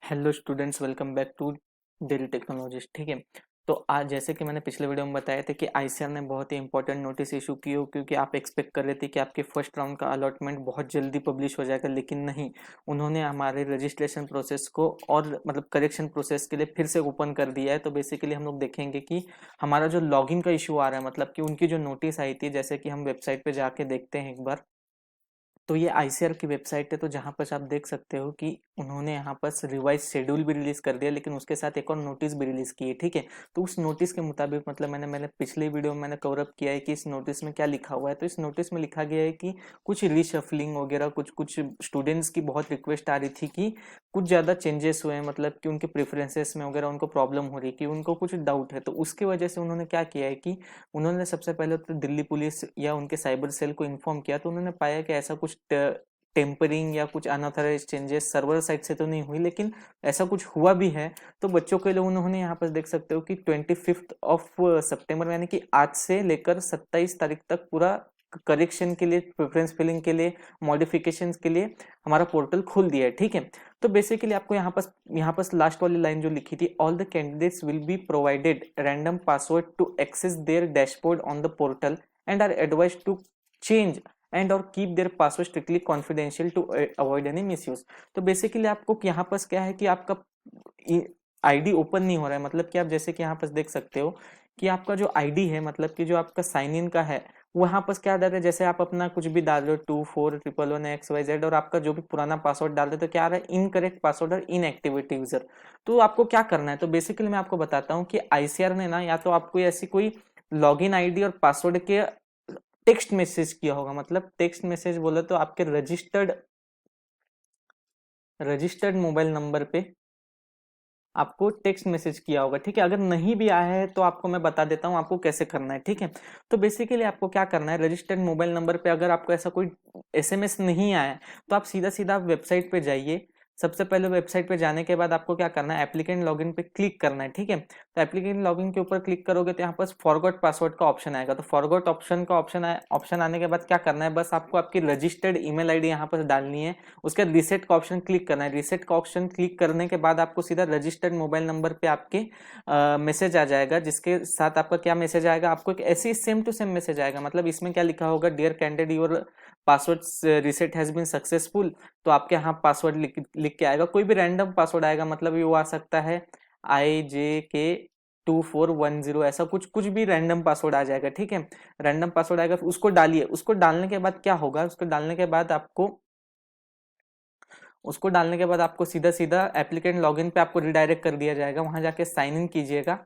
Hello students, welcome back to Daily Technologies. ठीक है, तो आज जैसे कि मैंने पिछले वीडियो में बताया था कि आईसीआर ने बहुत ही इंपॉर्टेंट नोटिस इशू की हो, क्योंकि आप एक्सपेक्ट कर रहे थे कि आपके फर्स्ट राउंड का अलॉटमेंट बहुत जल्दी पब्लिश हो जाएगा, लेकिन नहीं। उन्होंने हमारे रजिस्ट्रेशन प्रोसेस को और मतलब करेक्शन प्रोसेस के लिए फिर से ओपन कर दिया है। तो बेसिकली हम लोग देखेंगे कि हमारा जो लॉगिन का इशू आ रहा है, मतलब कि उनकी जो नोटिस आई थी, जैसे कि हम वेबसाइट पे जाके देखते हैं एक बार। तो ये आईसीआर की वेबसाइट है, तो जहाँ पर आप देख सकते हो कि उन्होंने यहाँ पर रिवाइज शेड्यूल भी रिलीज कर दिया, लेकिन उसके साथ एक और नोटिस भी रिलीज की है। ठीक है, तो उस नोटिस के मुताबिक मतलब मैंने मैंने पिछली वीडियो में मैंने कवर अप किया है कि इस नोटिस में क्या लिखा हुआ है। तो इस नोटिस में लिखा गया है कि कुछ रीशफलिंग वगैरह, कुछ कुछ स्टूडेंट्स की बहुत रिक्वेस्ट आ रही थी कि कुछ ज़्यादा चेंजेस हुए हैं, मतलब कि उनके प्रेफरेंसेस में वगैरह उनको प्रॉब्लम हो रही है, कि उनको कुछ डाउट है। तो उसकी वजह से उन्होंने क्या किया है कि उन्होंने सबसे पहले तो दिल्ली पुलिस या उनके साइबर सेल को इन्फॉर्म किया। तो उन्होंने पाया कि ऐसा कुछ टेम्परिंग या कुछ अनऑथराइज चेंजेस सर्वर साइड से तो नहीं हुई, लेकिन ऐसा कुछ हुआ भी है। तो बच्चों के लिए उन्होंने यहाँ पर देख सकते हो कि 25 सितंबर यानी कि आज से लेकर 27 तारीख तक पूरा करेक्शन के लिए, प्रेफरेंस फिलिंग के लिए, मॉडिफिकेशन के लिए हमारा पोर्टल खोल दिया है। ठीक है, तो बेसिकली आपको यहाँ पर लास्ट वाली लाइन जो लिखी थी, all the candidates will be provided random password to access their dashboard on the portal and are advise to change and और keep their password strictly confidential to avoid any misuse. तो basically आपको यहाँ पर क्या है कि आपका ID open नहीं हो रहा है, मतलब कि आप जैसे कि यहाँ पर देख सकते हो कि आपका जो आईडी है, मतलब कि जो आपका साइन इन का है, वहां पर क्या डाल रहे हैं, जैसे आप अपना कुछ भी डाल रहे हो 2411XYZ, और आपका जो भी पुराना पासवर्ड डाल रहे हो, तो क्या आ रहा है, इनकरेक्ट पासवर्ड और इनएक्टिवेट यूजर। तो आपको क्या करना है, तो बेसिकली मैं आपको बताता हूँ कि आईसीआर ने ना, या तो आपको ऐसी कोई लॉगिन आईडी और पासवर्ड के टेक्स्ट मैसेज किया होगा। मतलब टेक्स्ट मैसेज बोले तो आपके रजिस्टर्ड मोबाइल नंबर पे आपको टेक्स्ट मैसेज किया होगा। ठीक है, अगर नहीं भी आया है तो आपको मैं बता देता हूँ आपको कैसे करना है। ठीक है, तो बेसिकली आपको क्या करना है, रजिस्टर्ड मोबाइल नंबर पे अगर आपको ऐसा कोई एसएमएस नहीं आया है, तो आप सीधा सीधा वेबसाइट पे जाइए। सबसे पहले वेबसाइट पे जाने के बाद आपको क्या करना है, एप्लीकेंट लॉगिन पे क्लिक करना है। ठीक है, तो एप्लीकेंट लॉगिन के ऊपर क्लिक करोगे तो यहाँ पर फॉरगॉट पासवर्ड का ऑप्शन आएगा। तो फॉरगॉट ऑप्शन आने के बाद क्या करना है, बस आपको आपकी रजिस्टर्ड ईमेल आईडी यहाँ पर डालनी है। उसके बाद रिसेट का ऑप्शन क्लिक करना है। रिसेट का ऑप्शन क्लिक करने के बाद आपको सीधा रजिस्टर्ड मोबाइल नंबर पे आपके मैसेज आ जाएगा, जिसके साथ आपका क्या मैसेज आएगा, आपको एक ऐसी सेम टू सेम मैसेज आएगा। मतलब इसमें क्या लिखा होगा, dear candidate your password reset has been successful. तो आपके यहाँ पासवर्ड लिख के आएगा, कोई भी रैंडम पासवर्ड आएगा, मतलब ये वो आ सकता है IJK2410, ऐसा कुछ कुछ भी रैंडम पासवर्ड आ जाएगा। ठीक है, रैंडम पासवर्ड आएगा, फिर उसको डालिए। उसको डालने के बाद क्या होगा, उसको डालने के बाद आपको सीधा सीधा एप्लीकेंट लॉगिन पे आपको रिडायरेक्ट कर दिया जाएगा। वहां जाके साइन इन कीजिएगा।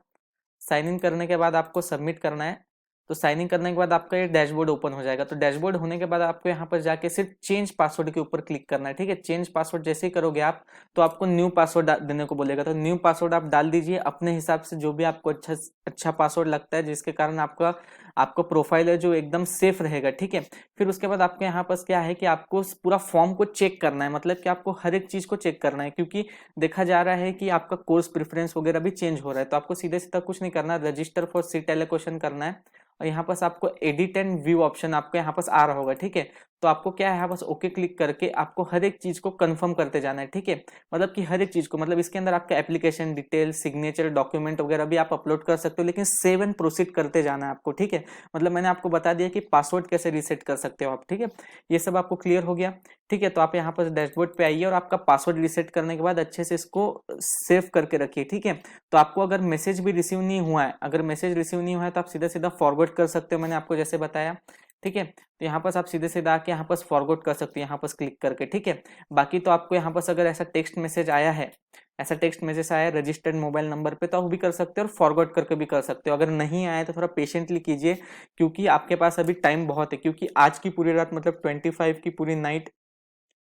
साइन इन करने के बाद आपको सबमिट करना है। तो साइन इन करने के बाद आपका ये डैशबोर्ड ओपन हो जाएगा। तो डैशबोर्ड होने के बाद आपको यहाँ पर जाके सिर्फ चेंज पासवर्ड के ऊपर क्लिक करना है। ठीक है, चेंज पासवर्ड जैसे ही करोगे आप, तो आपको न्यू पासवर्ड देने को बोलेगा। तो न्यू पासवर्ड आप डाल दीजिए अपने हिसाब से, जो भी आपको अच्छा अच्छा पासवर्ड लगता है, जिसके कारण आपका आपका प्रोफाइल है जो एकदम सेफ रहेगा। ठीक है, फिर उसके बाद आपके यहाँ पास क्या है कि आपको पूरा फॉर्म को चेक करना है, मतलब कि आपको हर एक चीज को चेक करना है, क्योंकि देखा जा रहा है कि आपका कोर्स प्रेफरेंस वगैरह भी चेंज हो रहा है। तो आपको सीधे सीधा कुछ नहीं करना, रजिस्टर फॉर सीट एलोकेशन करना है, और यहाँ पास आपको एडिट एंड व्यू ऑप्शन आपको यहाँ पास आ रहा होगा। ठीक है, तो आपको क्या है, यहाँ पास ओके क्लिक करके आपको हर एक चीज को कंफर्म करते जाना है। ठीक है, मतलब कि हर एक चीज को, मतलब इसके अंदर आपका एप्लीकेशन डिटेल, सिग्नेचर, डॉक्यूमेंट वगैरह भी आप अपलोड कर सकते हो, लेकिन सेव एंड प्रोसीड करते जाना है आपको। ठीक है, मतलब मैंने आपको बता दिया कि पासवर्ड कैसे रीसेट कर सकते हो आप। ठीक है, ये सब आपको क्लियर हो गया। ठीक है, तो आप यहाँ पर डैशबोर्ड पे आइए और आपका पासवर्ड रीसेट करने के बाद अच्छे से इसको सेव करके रखिए। ठीक है, तो आपको अगर मैसेज भी रिसीव नहीं हुआ है, अगर मैसेज रिसीव नहीं हुआ है तो आप सीधा सीधा फॉरवर्ड कर सकते हो, मैंने आपको जैसे बताया। ठीक है, तो यहाँ पर आप सीधे सीधा आके यहाँ पर फॉरवर्ड कर सकते हो, यहाँ पर क्लिक करके। ठीक है, बाकी तो आपको यहाँ पर अगर ऐसा टेक्स्ट मैसेज आया है, ऐसा टेक्स्ट मैसेज आया है रजिस्टर्ड मोबाइल नंबर पे, तो आप भी कर सकते हो और फॉरवर्ड करके भी कर सकते हो। अगर नहीं आया तो थोड़ा पेशेंटली कीजिए, क्योंकि आपके पास अभी टाइम बहुत है, क्योंकि आज की पूरी रात मतलब 25 की पूरी नाइट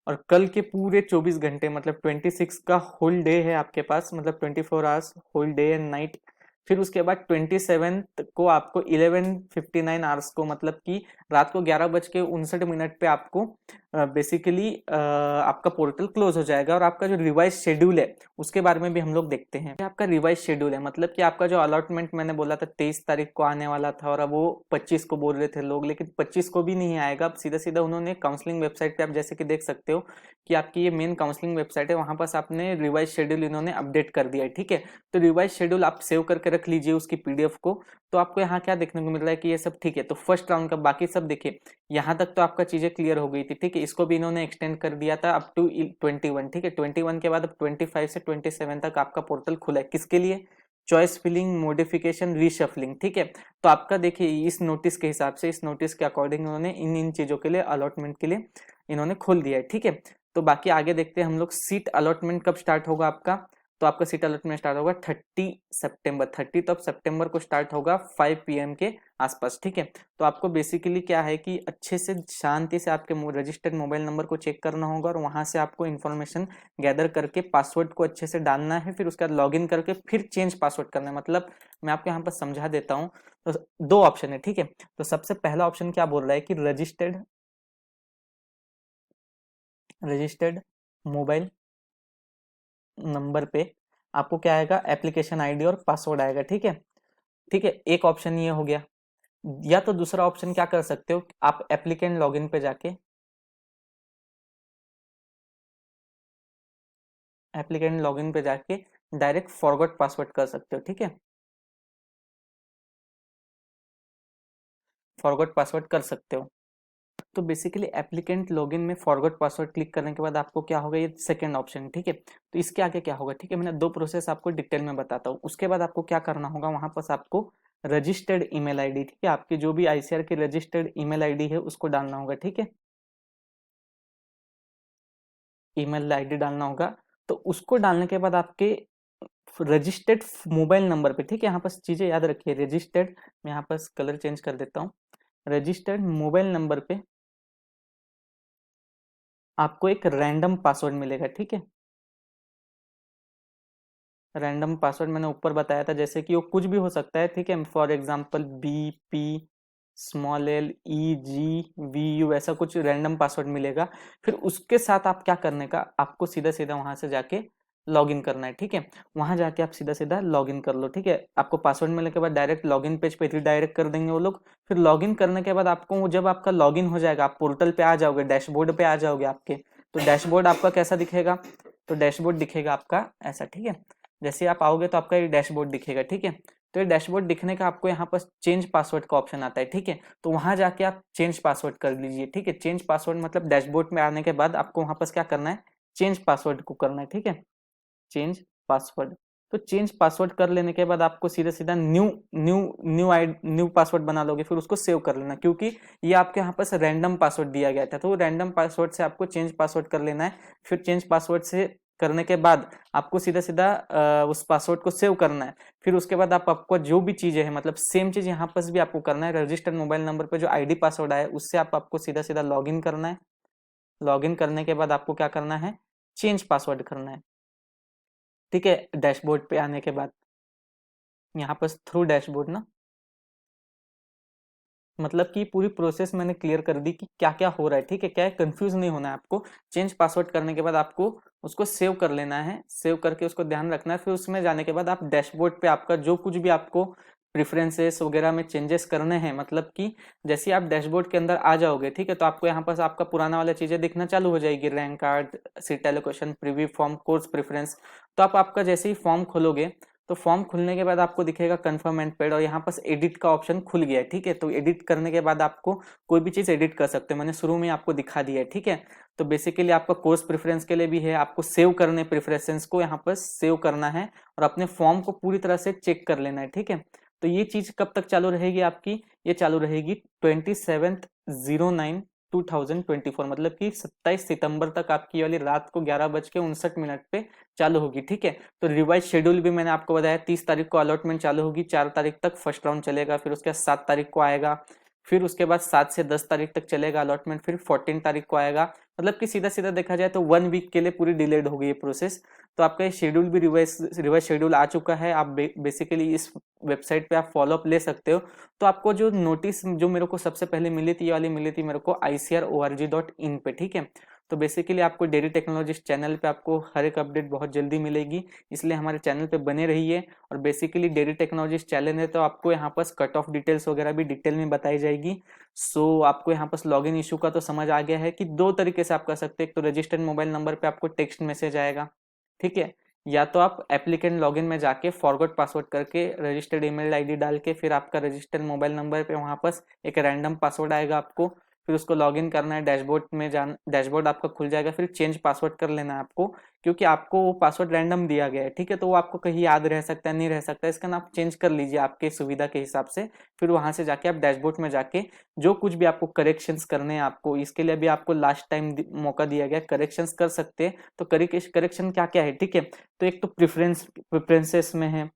और कल के पूरे 24 घंटे मतलब 26 का होल डे है आपके पास, मतलब 24 hours whole day and night फिर उसके बाद 27 को आपको 11:59 आवर्स को, मतलब कि रात को 11:59 पे आपको बेसिकली आपका पोर्टल क्लोज हो जाएगा। और आपका जो रिवाइज शेड्यूल है उसके बारे में भी हम लोग देखते हैं। आपका रिवाइज शेड्यूल है, मतलब कि आपका जो अलॉटमेंट मैंने बोला था 23 तारीख को आने वाला था, और अब वो 25 को बोल रहे थे लोग, लेकिन 25 को भी नहीं आएगा। अब सीधा सीधा उन्होंने काउंसलिंग वेबसाइट पे आप जैसे कि देख सकते हो कि आपकी ये मेन काउंसलिंग वेबसाइट है, वहां पास आपने रिवाइज शेड्यूल इन्होंने अपडेट कर दिया है। ठीक है, तो रिवाइज शेड्यूल आप सेव करके रख लीजिए उसकी पीडीएफ को। तो आपको यहाँ क्या देखने को मिल रहा है कि ये सब ठीक है। तो फर्स्ट राउंड का बाकी सब देखिए, यहाँ तक तो आपका चीजें क्लियर हो गई थी। ठीक है, इसको भी इन्होंने एक्सटेंड कर दिया था अप टू 21। ठीक है, 21 के बाद अब 25 से 27 तक आपका पोर्टल खुला है। किसके लिए? Choice filling, modification, reshuffling. ठीक है, तो आपका देखिए इस नोटिस के हिसाब से, इस नोटिस के अकॉर्डिंग उन्होंने इन इन चीजों के लिए, अलॉटमेंट के लिए इन्होंने खोल दिया है। ठीक है, तो बाकी आगे देखते हैं हम लोग। सीट अलॉटमेंट कब स्टार्ट होगा आपका? तो आपका सीट अलॉटमेंट स्टार्ट होगा 30 सितंबर। 30 सितंबर को स्टार्ट होगा 5 PM के आसपास। ठीक है, तो आपको बेसिकली क्या है कि अच्छे से शांति से आपके रजिस्टर्ड मोबाइल नंबर को चेक करना होगा, और वहां से आपको इन्फॉर्मेशन गैदर करके पासवर्ड को अच्छे से डालना है। फिर उसके बाद लॉगिन करके फिर चेंज पासवर्ड करना है। मतलब मैं आपको यहाँ पर समझा देता हूँ। तो दो ऑप्शन है। ठीक है, तो सबसे पहला ऑप्शन क्या बोल रहा है कि रजिस्टर्ड मोबाइल नंबर पे आपको क्या आएगा? एप्लीकेशन आईडी और पासवर्ड आएगा। ठीक है, ठीक है, एक ऑप्शन ये हो गया। या तो दूसरा ऑप्शन क्या कर सकते हो, आप एप्लीकेंट लॉगिन पे जाके, डायरेक्ट फॉरगॉट पासवर्ड कर सकते हो। ठीक है, फॉरगॉट पासवर्ड कर सकते हो। तो बेसिकली एप्लीकेंट लॉगिन में फॉरगॉट पासवर्ड क्लिक करने के बाद आपको क्या होगा? ये सेकंड ऑप्शन। ठीक है, तो इसके आगे क्या होगा? ठीक है, मैंने दो प्रोसेस आपको डिटेल में बताता हूँ। उसके बाद आपको क्या करना होगा? वहां पर आपको रजिस्टर्ड ईमेल आईडी, ठीक है, आपकी जो भी आईसीआर की रजिस्टर्ड ईमेल आईडी है उसको डालना होगा। ठीक है, ईमेल आईडी डालना होगा। तो उसको डालने के बाद आपके रजिस्टर्ड मोबाइल नंबर पे, ठीक है, यहाँ पर चीजें याद रखिए। रजिस्टर्ड, मैं यहाँ पर कलर चेंज कर देता हूँ। रजिस्टर्ड मोबाइल नंबर पे आपको एक रैंडम पासवर्ड मिलेगा। ठीक है, रैंडम पासवर्ड मैंने ऊपर बताया था, जैसे कि वो कुछ भी हो सकता है। ठीक है, फॉर एग्जांपल BPLEGVU, ऐसा कुछ रैंडम पासवर्ड मिलेगा। फिर उसके साथ आप क्या करने का, आपको सीधा सीधा वहां से जाके लॉगिन करना है। ठीक है, वहां जाके आप सीधा सीधा लॉगिन कर लो। ठीक है, आपको पासवर्ड मिलने के बाद डायरेक्ट लॉगिन पेज पे रिडायरेक्ट कर देंगे वो लोग। फिर लॉगिन करने के बाद आपको, जब आपका लॉगिन हो जाएगा, आप पोर्टल पे आ जाओगे, डैशबोर्ड पे आ जाओगे आपके। तो डैशबोर्ड आपका कैसा दिखेगा? तो डैशबोर्ड दिखेगा आपका ऐसा। ठीक है, जैसे आप आओगे तो आपका ये डैशबोर्ड दिखेगा। ठीक है, तो ये डैशबोर्ड दिखने का आपको यहाँ पर चेंज पासवर्ड का ऑप्शन आता है। ठीक है, तो वहां जाके आप चेंज पासवर्ड कर लीजिए। ठीक है, चेंज पासवर्ड मतलब डैशबोर्ड में आने के बाद आपको वहां पर क्या करना है? चेंज पासवर्ड को करना है। ठीक है, चेंज पासवर्ड। तो चेंज पासवर्ड कर लेने के बाद आपको सीधा सीधा न्यू न्यू न्यू पासवर्ड बना लोगे। फिर उसको सेव कर लेना, क्योंकि ये आपके यहाँ पर रैंडम पासवर्ड दिया गया था। तो रैंडम पासवर्ड से आपको चेंज पासवर्ड कर लेना है। फिर चेंज पासवर्ड से करने के बाद आपको सीधा सीधा उस पासवर्ड को सेव करना है। फिर उसके बाद आपको जो भी चीजें है, मतलब सेम चीज यहाँ पर भी आपको करना है। रजिस्टर्ड मोबाइल नंबर पर जो आईडी पासवर्ड आया उससे आपको सीधा सीधा लॉगिन करना है। लॉगिन करने के बाद आपको क्या करना है? चेंज पासवर्ड करना है। ठीक है, डैशबोर्ड पे आने के बाद यहाँ पर थ्रू डैशबोर्ड ना, मतलब कि पूरी प्रोसेस मैंने क्लियर कर दी कि क्या क्या हो रहा है। ठीक है, क्या है, कंफ्यूज नहीं होना है आपको। चेंज पासवर्ड करने के बाद आपको उसको सेव कर लेना है। सेव करके उसको ध्यान रखना है। फिर उसमें जाने के बाद आप डैशबोर्ड पे आपका जो कुछ भी आपको प्रेफरेंसेस वगैरह में चेंजेस करने हैं, मतलब कि जैसे आप डैशबोर्ड के अंदर आ जाओगे, ठीक है, तो आपको यहाँ पर आपका पुराना वाला चीजें दिखना चालू हो जाएगी। Rank card, seat allocation, preview form, course preference. तो आप आपका जैसे ही फॉर्म खोलोगे, तो फॉर्म खुलने के बाद आपको दिखेगा कंफर्म एंड पेड, और यहाँ पास एडिट का ऑप्शन खुल गया है। ठीक है, तो एडिट करने के बाद आपको कोई भी चीज एडिट कर सकते हो। मैंने शुरू में आपको दिखा दिया है। ठीक है, तो बेसिकली आपका कोर्स प्रेफरेंस के लिए भी है, आपको सेव करने प्रेफरेंसेस को यहाँ पर सेव करना है, और अपने फॉर्म को पूरी तरह से चेक कर लेना है। ठीक है, तो ये चीज कब तक चालू रहेगी आपकी? ये चालू रहेगी 27/09/2024, मतलब कि 27 सितंबर तक आपकी ये वाली रात को 11:59 पे चालू होगी। ठीक है, तो रिवाइज शेड्यूल भी मैंने आपको बताया, 30 तारीख को अलॉटमेंट चालू होगी, 4 तारीख तक फर्स्ट राउंड चलेगा, फिर उसके बाद 7 तारीख को आएगा, फिर उसके बाद 7 से 10 तारीख तक चलेगा अलॉटमेंट, फिर 14 तारीख को आएगा, मतलब कि सीधा सीधा देखा जाए तो 1 वीक के लिए पूरी डिलेड हो गई है प्रोसेस। तो आपका ये शेड्यूल भी रिवाइज शेड्यूल आ चुका है। आप बेसिकली इस वेबसाइट पे आप फॉलोअप ले सकते हो। तो आपको जो नोटिस जो मेरे को सबसे पहले मिली थी, ये वाली मिली थी मेरे को ICR.org.in पे, ठीक है। तो बेसिकली आपको डेली टेक्नोलॉजिस्ट चैनल पे आपको हर एक अपडेट बहुत जल्दी मिलेगी, इसलिए हमारे चैनल पे बने रहिए। और बेसिकली डेली टेक्नोलॉजिस्ट चैनल है तो आपको यहाँ पर कट ऑफ डिटेल्स वगैरह भी डिटेल में बताई जाएगी। सो आपको यहाँ पर लॉगिन इशू का तो समझ आ गया है कि 2 तरीके से आप कर सकते हैं। एक तो रजिस्टर्ड मोबाइल नंबर पे आपको टेक्स्ट मैसेज आएगा, ठीक है, या तो आप एप्लीकेंट लॉगिन में जाके फॉरगॉट पासवर्ड करके रजिस्टर्ड ईमेल आईडी डाल के फिर आपका रजिस्टर्ड मोबाइल नंबर पे वहां पर एक रैंडम पासवर्ड आएगा आपको, फिर उसको लॉगिन करना है, डैशबोर्ड में जान डैशबोर्ड आपका खुल जाएगा, फिर चेंज पासवर्ड कर लेना है आपको, क्योंकि आपको वो पासवर्ड रैंडम दिया गया है, ठीक है। तो वो आपको कहीं याद रह सकता है, नहीं रह सकता है, इसका ना आप चेंज कर लीजिए आपके सुविधा के हिसाब से। फिर वहां से जाके आप डैशबोर्ड में जाके जो कुछ भी आपको करेक्शंस करने हैं, आपको इसके लिए भी आपको लास्ट टाइम मौका दिया गया, करेक्शंस कर सकते हैं। तो करेक्शन क्या क्या है, ठीक है। तो एक तो प्रेफरेंसेस में है,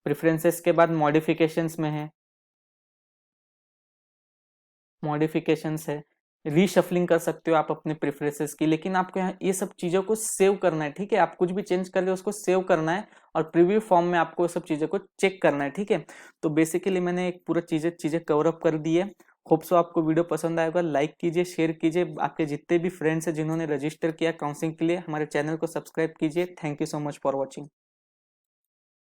प्रेफरेंसेस के बाद मॉडिफिकेशंस में है, मॉडिफिकेशंस है, रीशफलिंग कर सकते हो आप अपने प्रेफरेंसेस की। लेकिन आपको यहाँ ये सब चीजों को सेव करना है, ठीक है। आप कुछ भी चेंज कर रहे हो उसको सेव करना है और प्रीव्यू फॉर्म में आपको सब चीजों को चेक करना है, ठीक है। तो बेसिकली मैंने एक पूरा चीजें कवर अप कर दी है। होप सो आपको वीडियो पसंद आएगा। लाइक कीजिए, शेयर कीजिए, आपके जितने भी फ्रेंड्स हैं जिन्होंने रजिस्टर किया काउंसलिंग के लिए, हमारे चैनल को सब्सक्राइब कीजिए। Thank you so much for watching.